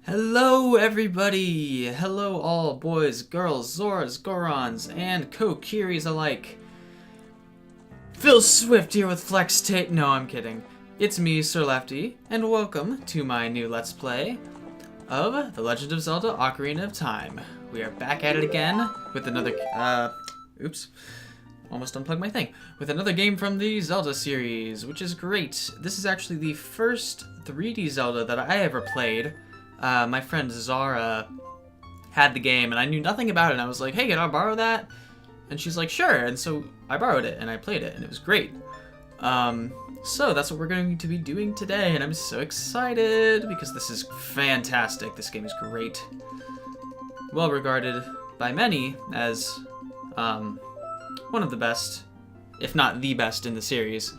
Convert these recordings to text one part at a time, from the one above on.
Hello everybody! Hello all boys, girls, Zoras, Gorons, and Kokiris alike. Phil Swift here with Flex Tape. No, I'm kidding. It's me, Sir Lefty, and welcome to my new Let's Play of The Legend of Zelda Ocarina of Time. We are back at it again with another, oops. Almost unplugged my thing. With another game from the Zelda series, which is great. This is actually the first 3D Zelda that I ever played. My friend Zara had the game, and I knew nothing about it, and I was like, hey, can I borrow that? And she's like, sure, and so I borrowed it, and I played it, and it was great. So that's what we're going to be doing today, and I'm so excited, because this is fantastic. This game is great. Well regarded by many as, one of the best, if not the best in the series.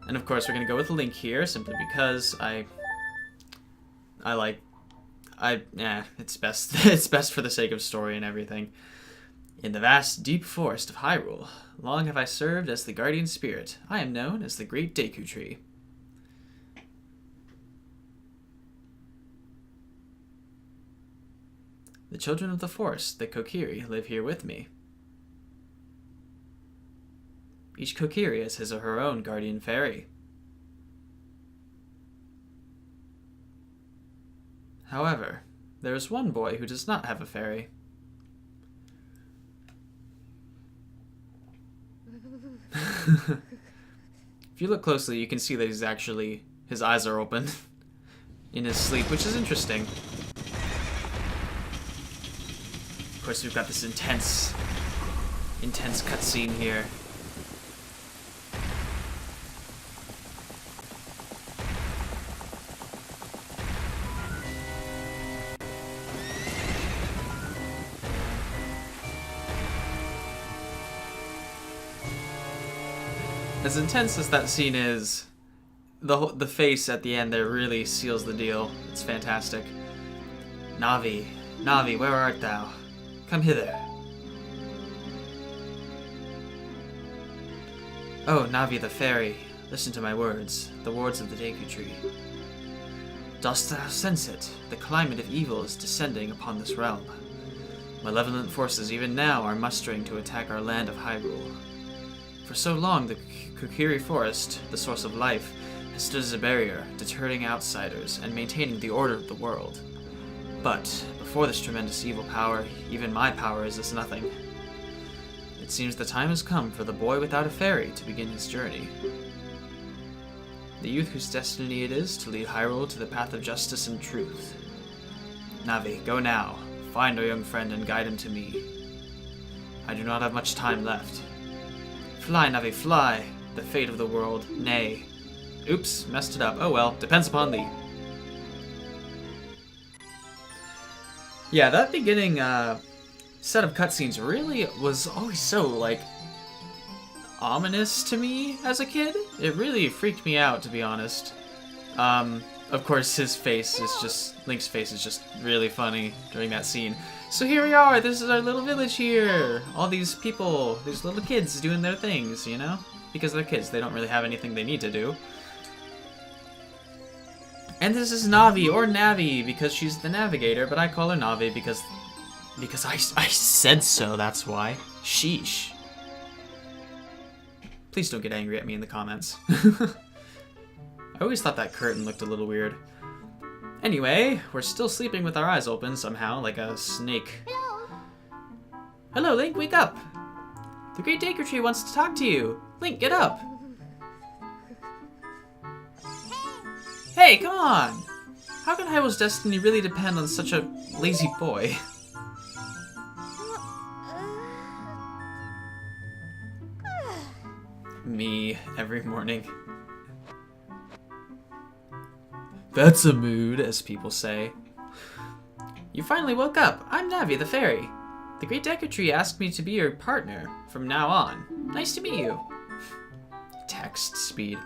And of course, we're going to go with Link here, simply because it's best. It's best for the sake of story and everything. In the vast, deep forest of Hyrule, long have I served as the guardian spirit. I am known as the Great Deku Tree. The children of the forest, the Kokiri, live here with me. Each Kokiri has his or her own guardian fairy. However, there is one boy who does not have a fairy. If you look closely, you can see that his eyes are open in his sleep, which is interesting. Of course, we've got this intense cutscene here. As intense as that scene is, the face at the end there really seals the deal. It's fantastic. Navi, Navi, where art thou? Come hither. Oh, Navi the fairy, listen to my words, the words of the Deku Tree. Dost thou sense it? The climate of evil is descending upon this realm. Malevolent forces even now are mustering to attack our land of Hyrule. For so long, the Kokiri Forest, the source of life, has stood as a barrier, deterring outsiders and maintaining the order of the world. But before this tremendous evil power, even my power is as nothing. It seems the time has come for the boy without a fairy to begin his journey. The youth whose destiny it is to lead Hyrule to the path of justice and truth. Navi, go now. Find our young friend and guide him to me. I do not have much time left. Fly, Navi, fly! The fate of the world, nay. Oops, messed it up. Oh well, depends upon thee. Yeah, that beginning set of cutscenes really was always so, like, ominous to me as a kid. It really freaked me out, to be honest. Of course, Link's face is just really funny during that scene. So here we are, this is our little village here. All these people, these little kids doing their things, you know? Because they're kids, they don't really have anything they need to do. And this is Navi, or Navi, because she's the navigator, but I call her Navi because I said so, that's why. Sheesh. Please don't get angry at me in the comments. I always thought that curtain looked a little weird. Anyway, we're still sleeping with our eyes open somehow, like a snake. Hello, Link, wake up! The Great Deku Tree wants to talk to you! Link, get up! Hey, come on! How can Hyrule's destiny really depend on such a lazy boy? Me, every morning. That's a mood, as people say. You finally woke up. I'm Navi, the fairy. The Great Deku Tree asked me to be your partner from now on. Nice to meet you. Text speed.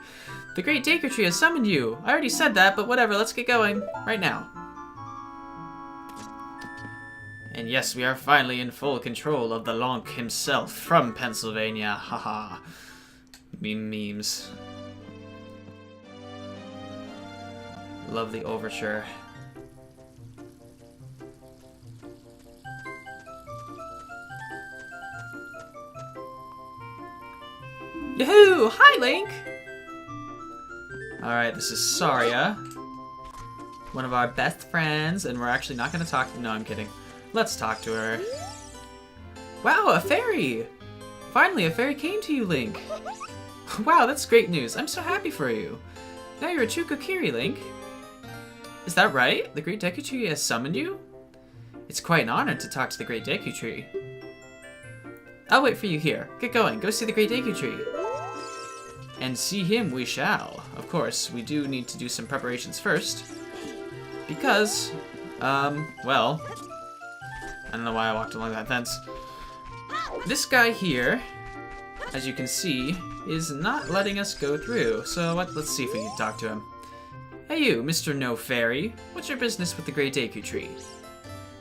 The Great Deku Tree has summoned you. I already said that, but whatever, let's get going. Right now. And yes, we are finally in full control of the Lonk himself from Pennsylvania. Haha. Memes. Love the overture. Yahoo! Hi, Link! Alright, this is Saria. One of our best friends, and we're actually not going to talk to... No, I'm kidding. Let's talk to her. Wow, a fairy! Finally, a fairy came to you, Link. Wow, that's great news. I'm so happy for you. Now you're a true Kokiri, Link. Is that right? The Great Deku Tree has summoned you? It's quite an honor to talk to the Great Deku Tree. I'll wait for you here. Get going. Go see the Great Deku Tree. And see him we shall. Of course, we do need to do some preparations first. Because, well... I don't know why I walked along that fence. This guy here, as you can see, is not letting us go through. So let's see if we can talk to him. Hey you, Mr. No Fairy. What's your business with the Great Deku Tree?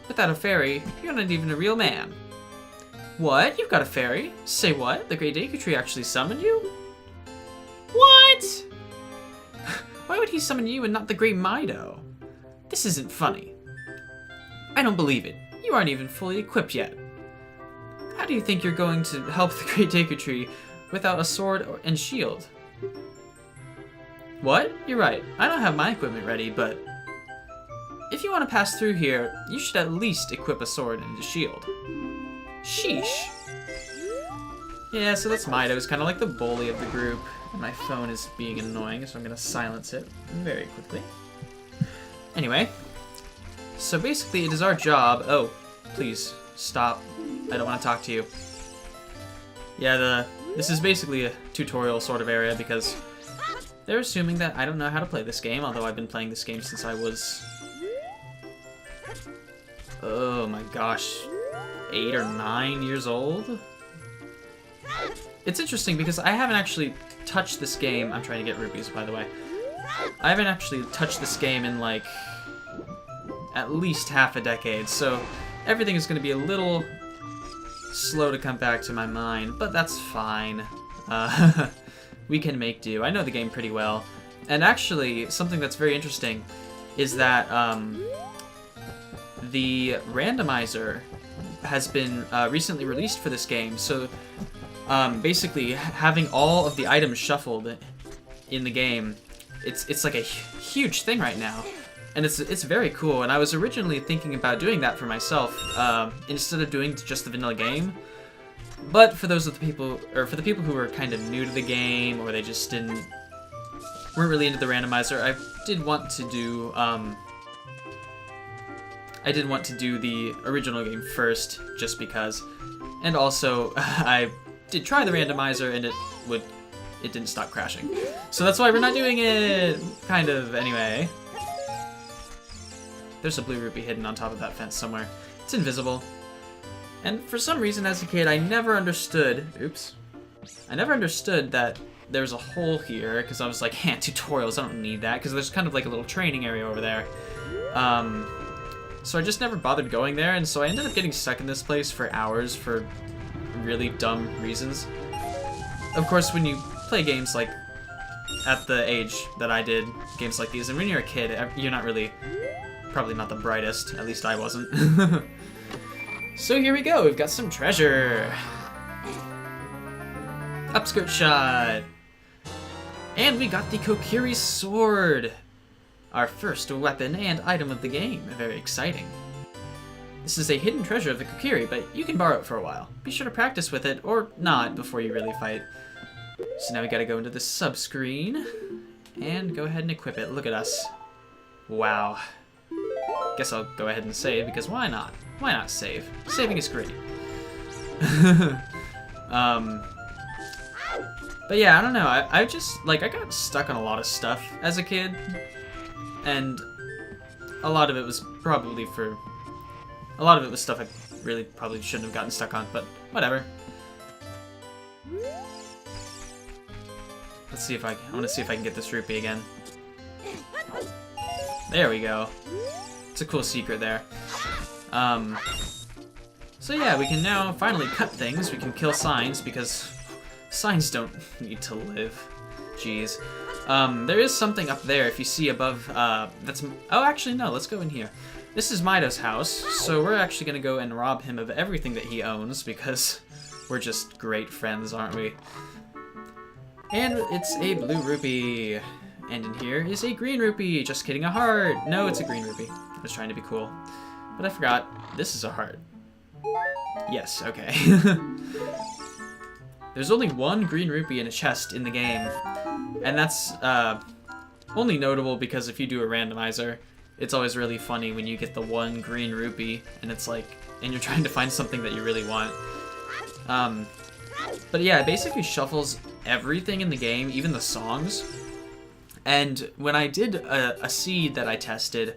Without a fairy, you're not even a real man. What? You've got a fairy? Say what? The Great Deku Tree actually summoned you? What? Why would he summon you and not the Great Mido? This isn't funny. I don't believe it. You aren't even fully equipped yet. How do you think you're going to help the Great Deku Tree without a sword and shield? What? You're right. I don't have my equipment ready, but if you want to pass through here, you should at least equip a sword and a shield. Sheesh. Yeah, so that's Mido. He's kind of like the bully of the group. And my phone is being annoying, so I'm going to silence it very quickly. Anyway, so basically it is our job... Oh, please, stop. I don't want to talk to you. Yeah, this is basically a tutorial sort of area because they're assuming that I don't know how to play this game, although I've been playing this game since I was... Oh my gosh, 8 or 9 years old? It's interesting because I haven't actually touched this game. I'm trying to get rupees, by the way. I haven't actually touched this game in like at least half a decade, so everything is going to be a little slow to come back to my mind, but that's fine. We can make do. I know the game pretty well. And actually, something that's very interesting is that the randomizer has been recently released for this game, so basically having all of the items shuffled in the game, it's like a huge thing right now. And it's very cool, and I was originally thinking about doing that for myself, instead of doing just the vanilla game. But for those of the people, or for the people who were kind of new to the game, or they just weren't really into the randomizer, I did want to do the original game first, just because. And also, I did try the randomizer, and it didn't stop crashing. So that's why we're not doing it, kind of, anyway. There's a blue rupee hidden on top of that fence somewhere. It's invisible. And for some reason as a kid, I never understood... Oops. I never understood that there's a hole here, because I was like, tutorials, I don't need that, because there's kind of like a little training area over there. So I just never bothered going there, and so I ended up getting stuck in this place for hours for really dumb reasons. Of course, when you play games like at the age that I did, games like these, and when you're a kid, you're not really... Probably not the brightest, at least I wasn't. So here we go, we've got some treasure. Upskirt shot. And we got the Kokiri sword. Our first weapon and item of the game. Very exciting. This is a hidden treasure of the Kokiri, but you can borrow it for a while. Be sure to practice with it, or not, before you really fight. So now we gotta go into the sub-screen and go ahead and equip it. Look at us. Wow. Guess I'll go ahead and save, because why not? Why not save? Saving is great. But yeah, I don't know. I just, like, I got stuck on a lot of stuff as a kid. And a lot of it was probably for... A lot of it was stuff I really probably shouldn't have gotten stuck on, but whatever. Let's see if I want to see if I can get this rupee again. There we go. It's a cool secret there. So yeah, we can now finally cut things. We can kill signs because signs don't need to live. Jeez. There is something up there if you see above, that's... Oh, actually, no, let's go in here. This is Mido's house, so we're actually gonna go and rob him of everything that he owns because we're just great friends, aren't we? And it's a blue rupee. And in here is a green rupee. Just kidding, a heart. No, it's a green rupee. I was trying to be cool. But I forgot, this is a heart. Yes, okay. There's only one green rupee in a chest in the game. And that's only notable because if you do a randomizer, it's always really funny when you get the one green rupee and it's like, and you're trying to find something that you really want. But yeah, it basically shuffles everything in the game, even the songs. And when I did a seed that I tested,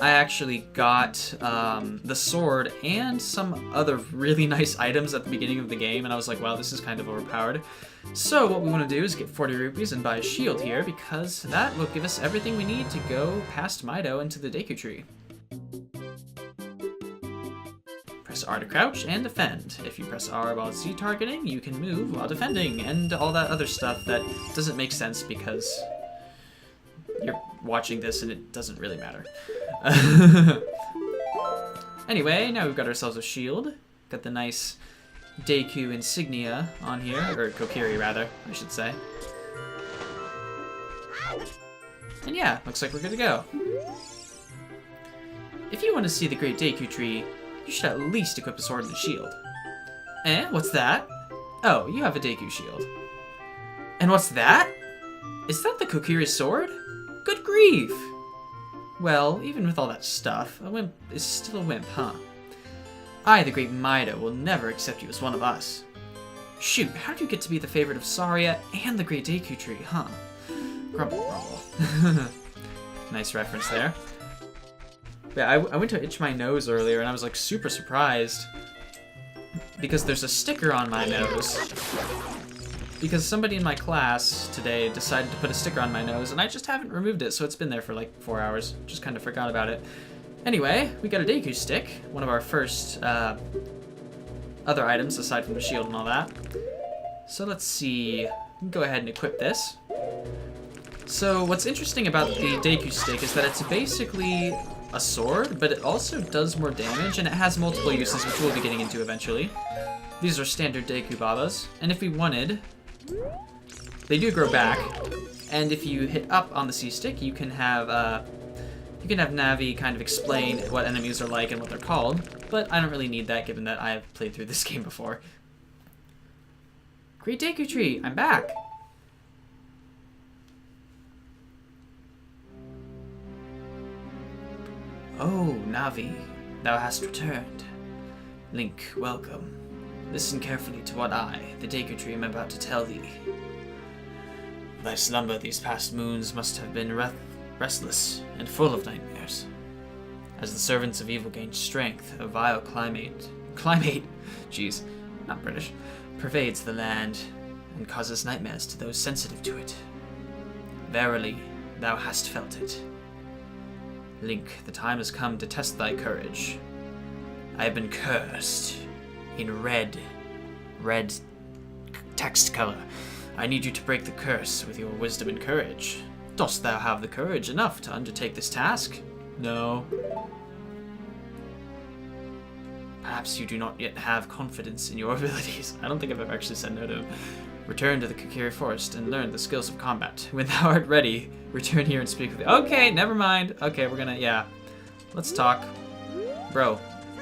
I actually got the sword and some other really nice items at the beginning of the game, and I was like, wow, this is kind of overpowered. So what we want to do is get 40 rupees and buy a shield here, because that will give us everything we need to go past Mido into the Deku Tree. Press R to crouch and defend. If you press R while Z targeting, you can move while defending, and all that other stuff that doesn't make sense because you're watching this and it doesn't really matter. Anyway, now we've got ourselves a shield. Got the nice Deku insignia on here, or Kokiri rather, I should say. And yeah, looks like we're good to go. If you want to see the Great Deku Tree, you should at least equip a sword and a shield. Eh? What's that? Oh, you have a Deku shield. And what's that? Is that the Kokiri sword? Good grief! Well, even with all that stuff, a wimp is still a wimp, huh? I, the great Mido, will never accept you as one of us. Shoot, how did you get to be the favorite of Saria and the Great Deku Tree, huh? Grumble, grumble. Nice reference there. Yeah, I went to itch my nose earlier and I was like super surprised because there's a sticker on my nose. Because somebody in my class today decided to put a sticker on my nose and I just haven't removed it, so it's been there for like 4 hours. Just kind of forgot about it. Anyway, we got a Deku stick, one of our first other items aside from the shield and all that. So let's see, we can go ahead and equip this. So what's interesting about the Deku stick is that it's basically a sword, but it also does more damage and it has multiple uses, which we'll be getting into eventually. These are standard Deku Babas, and if we wanted, they do grow back, and if you hit up on the C stick, you can have Navi kind of explain what enemies are like and what they're called, but I don't really need that given that I've played through this game before. Great Deku Tree, I'm back! Oh, Navi, thou hast returned. Link, welcome. Listen carefully to what I, the Deku Tree, am about to tell thee. Thy slumber these past moons must have been restless and full of nightmares. As the servants of evil gain strength, a vile climate, jeez, not British, pervades the land and causes nightmares to those sensitive to it. Verily, thou hast felt it. Link, the time has come to test thy courage. I have been cursed in red text color. I need you to break the curse with your wisdom and courage. Dost thou have the courage enough to undertake this task? No. Perhaps you do not yet have confidence in your abilities. I don't think I've ever actually said no to him. Return to the Kokiri Forest and learn the skills of combat. When thou art ready, return here and speak with me. Okay, never mind. Okay, we're gonna, yeah. Let's talk. Bros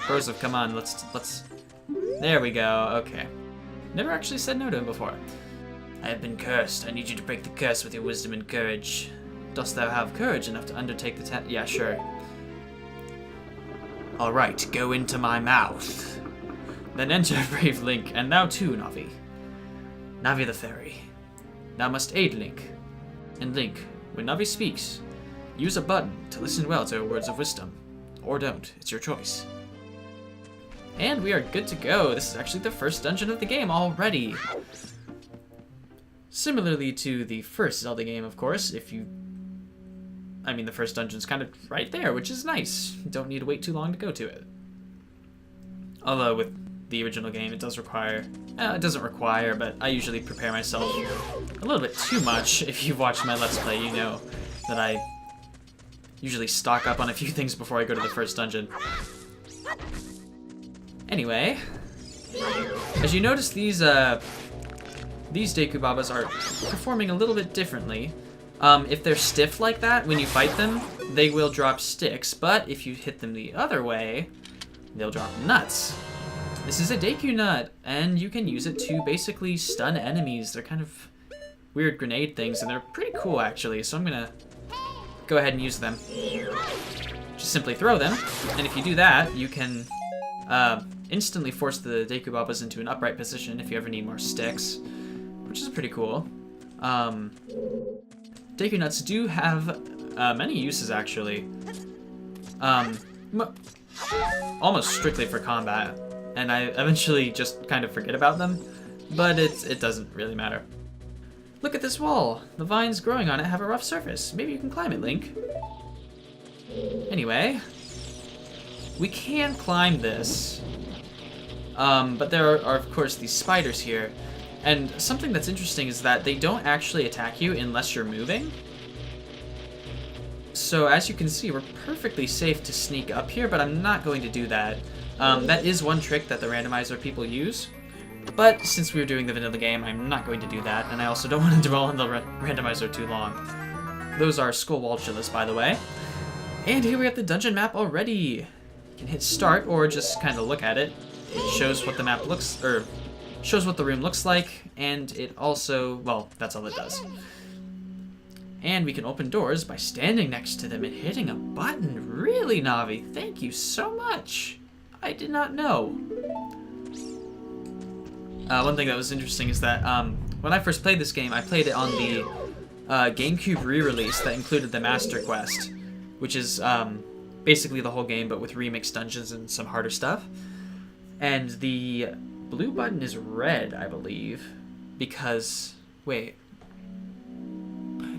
have come on, let's, there we go, okay. Never actually said no to him before. I have been cursed. I need you to break the curse with your wisdom and courage. Dost thou have courage enough to undertake the task? Yeah, sure. Alright, go into my mouth. Then enter, brave Link, and thou too, Navi. Navi the fairy. Thou must aid Link. And Link, when Navi speaks, use a button to listen well to her words of wisdom. Or don't, it's your choice. And we are good to go. This is actually the first dungeon of the game already. Similarly to the first Zelda game, of course, the first dungeon's kind of right there, which is nice. You don't need to wait too long to go to it. Although with the original game, it does require, it doesn't require, but I usually prepare myself a little bit too much. If you've watched my Let's Play, you know that I usually stock up on a few things before I go to the first dungeon. Anyway, as you notice, these these Deku Babas are performing a little bit differently. If they're stiff like that, when you fight them, they will drop sticks, but if you hit them the other way, they'll drop nuts. This is a Deku Nut, and you can use it to basically stun enemies. They're kind of weird grenade things, and they're pretty cool, actually, so I'm gonna go ahead and use them. Just simply throw them, and if you do that, you can instantly force the Deku Babas into an upright position if you ever need more sticks, which is pretty cool. Deku Nuts do have many uses, actually. Almost strictly for combat, and I eventually just kind of forget about them, but it doesn't really matter. Look at this wall! The vines growing on it have a rough surface. Maybe you can climb it, Link. Anyway, we can climb this, but there are of course these spiders here, and something that's interesting is that they don't actually attack you unless you're moving. So as you can see, we're perfectly safe to sneak up here, but I'm not going to do that. That is one trick that the randomizer people use, but since we were doing the vanilla game, I'm not going to do that, and I also don't want to dwell on the randomizer too long. Those are skull waltulas, by the way. And here we have the dungeon map already. You can hit start or just kind of look at it. It shows what the map looks, or shows what the room looks like, and it also, well, that's all it does. And we can open doors by standing next to them and hitting a button. Really, Navi? Thank you so much. I did not know. One thing that was interesting is that when I first played this game, I played it on the GameCube re-release that included the Master Quest, which is basically the whole game, but with remixed dungeons and some harder stuff. And the blue button is red, I believe, because... wait.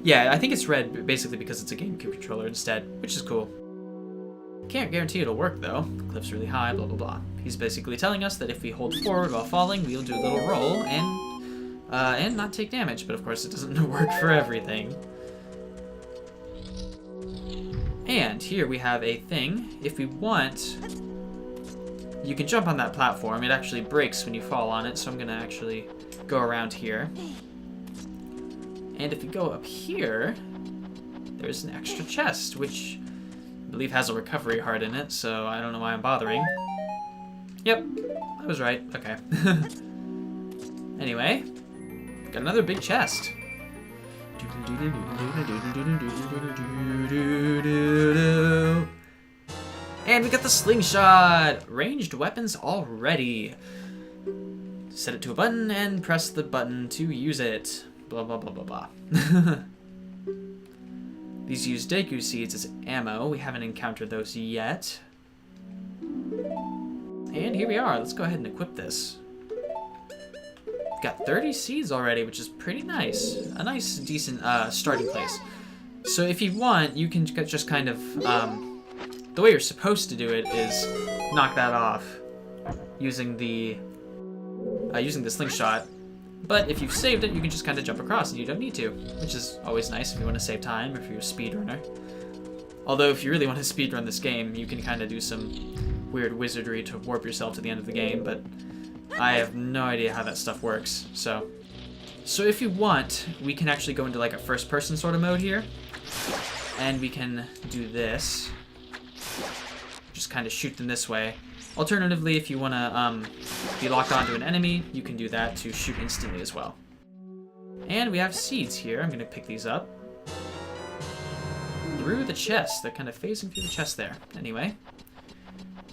Yeah, I think it's red basically because it's a GameCube controller instead, which is cool. Can't guarantee it'll work, though. The cliff's really high, blah, blah, blah. He's basically telling us that if we hold forward while falling, we'll do a little roll and not take damage, but of course it doesn't work for everything. And here we have a thing. If we want, you can jump on that platform. It actually breaks when you fall on it, so I'm going to actually go around here. And if we go up here, there's an extra chest, which I believe has a recovery heart in it, so I don't know why I'm bothering. Yep, I was right. Okay. Anyway, got another big chest. And we got the slingshot! Ranged weapons already. Set it to a button and press the button to use it. Blah, blah, blah, blah, blah. These use Deku seeds as ammo. We haven't encountered those yet. And here we are. Let's go ahead and equip this. We've got 30 seeds already, which is pretty nice. A nice, decent starting place. So if you want, you can just kind of... the way you're supposed to do it is knock that off using the slingshot. But if you've saved it, you can just kind of jump across and you don't need to, which is always nice if you want to save time or if you're a speedrunner. Although if you really want to speedrun this game, you can kind of do some weird wizardry to warp yourself to the end of the game, but I have no idea how that stuff works. So if you want, we can actually go into like a first-person sort of mode here, and we can do this. Just kind of shoot them this way. Alternatively, if you want to be locked onto an enemy, you can do that to shoot instantly as well. And we have seeds here. I'm going to pick these up. Through the chest. They're kind of phasing through the chest there. Anyway.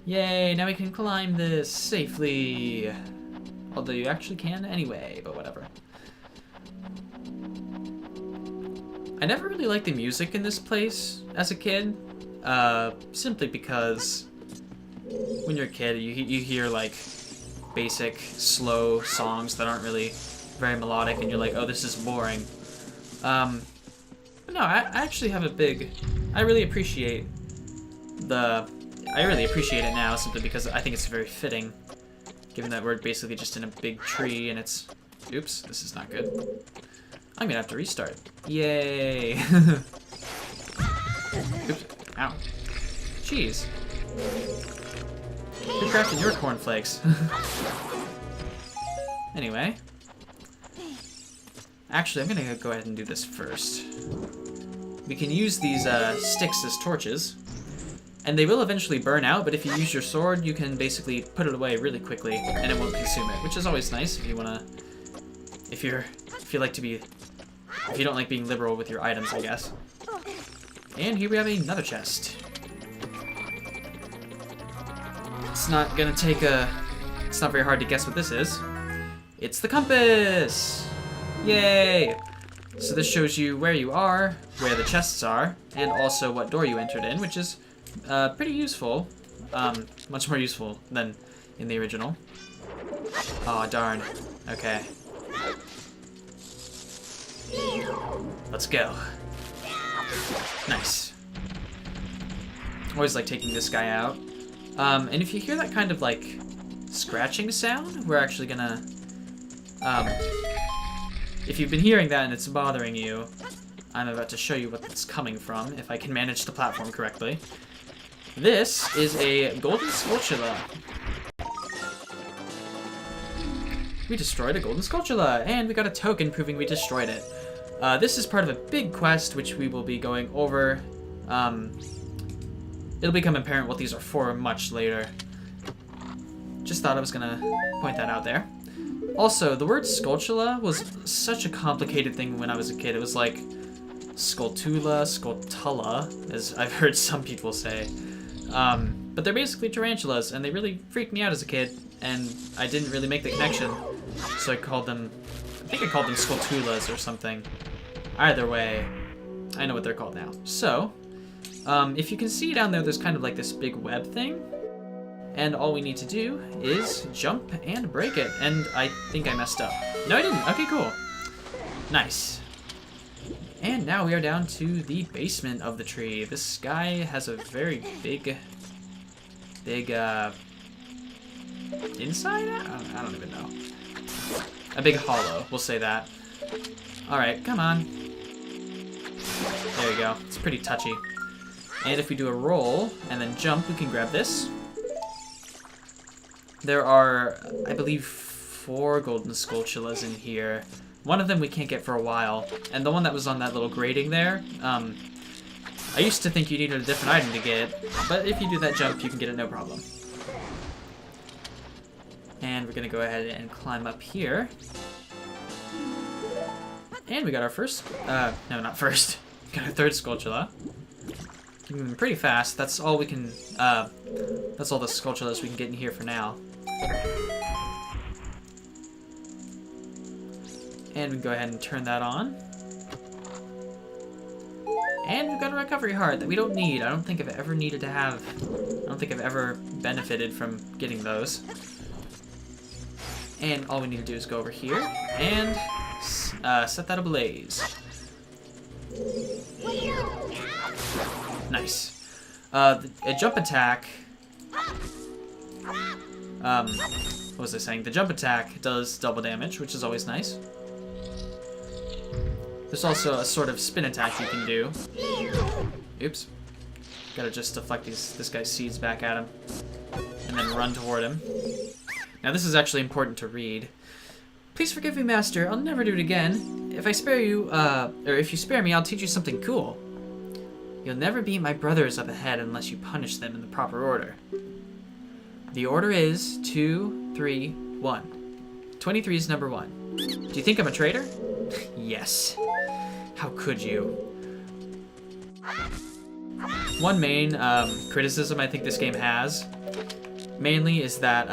Yay, now we can climb this safely. Although you actually can anyway, but whatever. I never really liked the music in this place as a kid. Simply because... when you're a kid, you hear, like, basic, slow songs that aren't really very melodic, and you're like, oh, this is boring. But no, I actually have a big... I really appreciate it now, simply because I think it's very fitting, given that we're basically just in a big tree, and it's... Oops, this is not good. I'm gonna have to restart. Yay! Oops. Ow. Jeez. Who crafted your cornflakes? Anyway. Actually, I'm gonna go ahead and do this first. We can use these sticks as torches, and they will eventually burn out, but if you use your sword, you can basically put it away really quickly, and it won't consume it, which is always nice if you wanna... If you like to be... If you don't like being liberal with your items, I guess. And here we have another chest. It's not gonna take a... It's not very hard to guess what this is. It's the compass! Yay! So this shows you where you are, where the chests are, and also what door you entered in, which is pretty useful. Much more useful than in the original. Aw, darn. Okay. Let's go. Nice. Always like taking this guy out. And if you hear that kind of like scratching sound, we're actually gonna... if you've been hearing that and it's bothering you, I'm about to show you what it's coming from, if I can manage the platform correctly. This is a golden Skulltula. We destroyed a golden Skulltula, and we got a token proving we destroyed it. This is part of a big quest, which we will be going over. It'll become apparent what these are for much later. Just thought I was gonna point that out there. Also, the word Skulltula was such a complicated thing when I was a kid. It was like Skulltula, Skulltula, as I've heard some people say. But they're basically tarantulas, and they really freaked me out as a kid, and I didn't really make the connection, so I called them... I think I called them Skulltulas or something. Either way, I know what they're called now. So, if you can see down there, there's kind of like this big web thing. And all we need to do is jump and break it. And I think I messed up. No, I didn't. Okay, cool. Nice. And now we are down to the basement of the tree. This guy has a very big inside? I don't even know. A big hollow, we'll say that. Alright, come on. There you go. It's pretty touchy. And if we do a roll and then jump, we can grab this. There are, I believe, 4 golden Skulltulas in here. One of them we can't get for a while. And the one that was on that little grating there, I used to think you needed a different item to get it, but if you do that jump, you can get it no problem. And we're gonna go ahead and climb up here. And we got our first, no, not first. We got our 3rd Skulltula. Moving pretty fast. That's all we can, that's all the Skulltulas we can get in here for now. And we can go ahead and turn that on. And we've got a recovery heart that we don't need. I don't think I've ever needed to have. I don't think I've ever benefited from getting those. And all we need to do is go over here and set that ablaze. Nice. A jump attack. What was I saying? The jump attack does double damage, which is always nice. There's also a sort of spin attack you can do. Oops. Gotta just deflect this guy's seeds back at him. And then run toward him. Now this is actually important to read. Please forgive me, Master. I'll never do it again. If I spare you, or if you spare me, I'll teach you something cool. You'll never beat my brothers up ahead unless you punish them in the proper order. The order is 2, 3, 1. 23 is number 1. Do you think I'm a traitor? Yes. How could you? One main criticism I think this game has, mainly, is that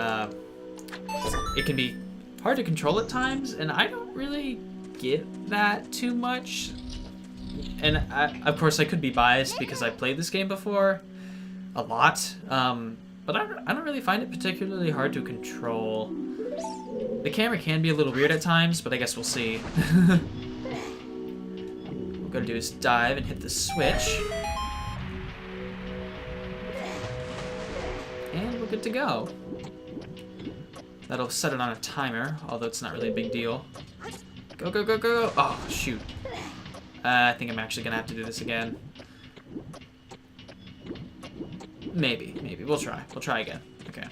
it can be hard to control at times, and I don't really get that too much. And of course, I could be biased because I played this game before a lot, but I don't really find it particularly hard to control. The camera can be a little weird at times, but I guess we'll see. What we're gonna do is dive and hit the switch. And we're good to go. That'll set it on a timer, although it's not really a big deal. Go, go, go, go, go! Oh, shoot. I think I'm actually gonna have to do this again. Maybe. We'll try. We'll try again. Okay.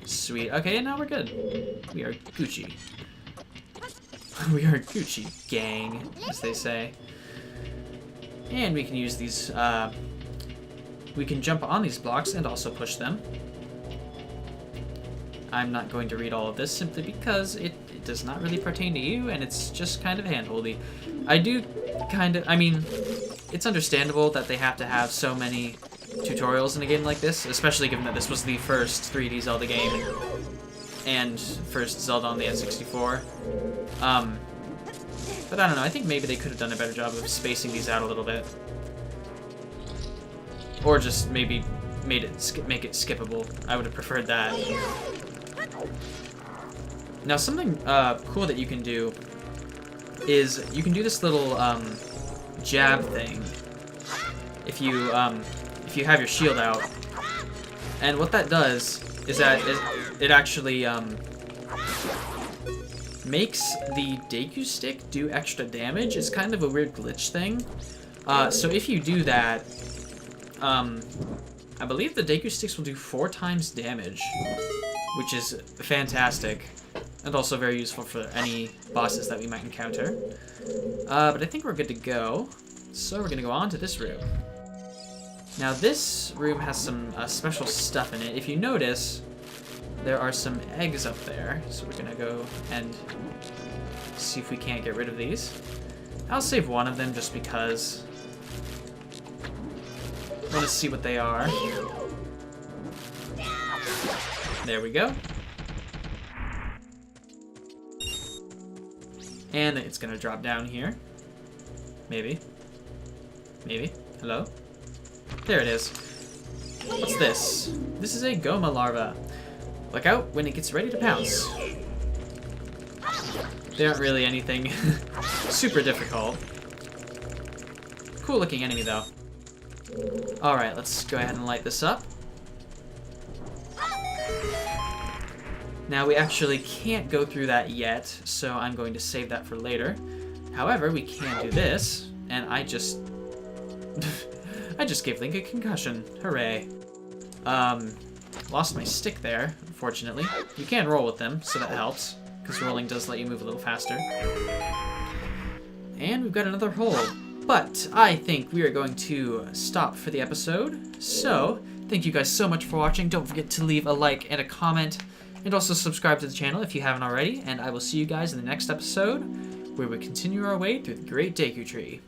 Sweet. Okay, now we're good. We are Gucci. We are Gucci gang, as they say. And we can use these, we can jump on these blocks and also push them. I'm not going to read all of this simply because it does not really pertain to you, and it's just kind of hand-holdy. I do kind of, I mean, it's understandable that they have to have so many tutorials in a game like this, especially given that this was the first 3D Zelda game and first Zelda on the N64. But I don't know, I think maybe they could have done a better job of spacing these out a little bit. Or just maybe make it skippable. I would have preferred that. Now something cool that you can do is you can do this little jab thing if you have your shield out. And what that does is that it actually makes the Deku Stick do extra damage. It's kind of a weird glitch thing. So if you do that, I believe the Deku Sticks will do 4 times damage, which is fantastic, and also very useful for any bosses that we might encounter. But I think we're good to go, so we're going to go on to this room. Now this room has some special stuff in it. If you notice, there are some eggs up there, so we're going to go and see if we can't get rid of these. I'll save one of them just because I want to see what they are. There we go. And it's going to drop down here. Maybe. Maybe. Hello? There it is. What's this? This is a Goma larva. Look out when it gets ready to pounce. They aren't really anything super difficult. Cool looking enemy though. Alright, let's go ahead and light this up. Now we actually can't go through that yet, so I'm going to save that for later. However, we can do this, and I just gave Link a concussion. Hooray. Lost my stick there, unfortunately. You can roll with them, so that helps, because rolling does let you move a little faster. And we've got another hole. But I think we are going to stop for the episode. So, thank you guys so much for watching. Don't forget to leave a like and a comment, and also subscribe to the channel if you haven't already. And I will see you guys in the next episode, where we continue our way through the Great Deku Tree.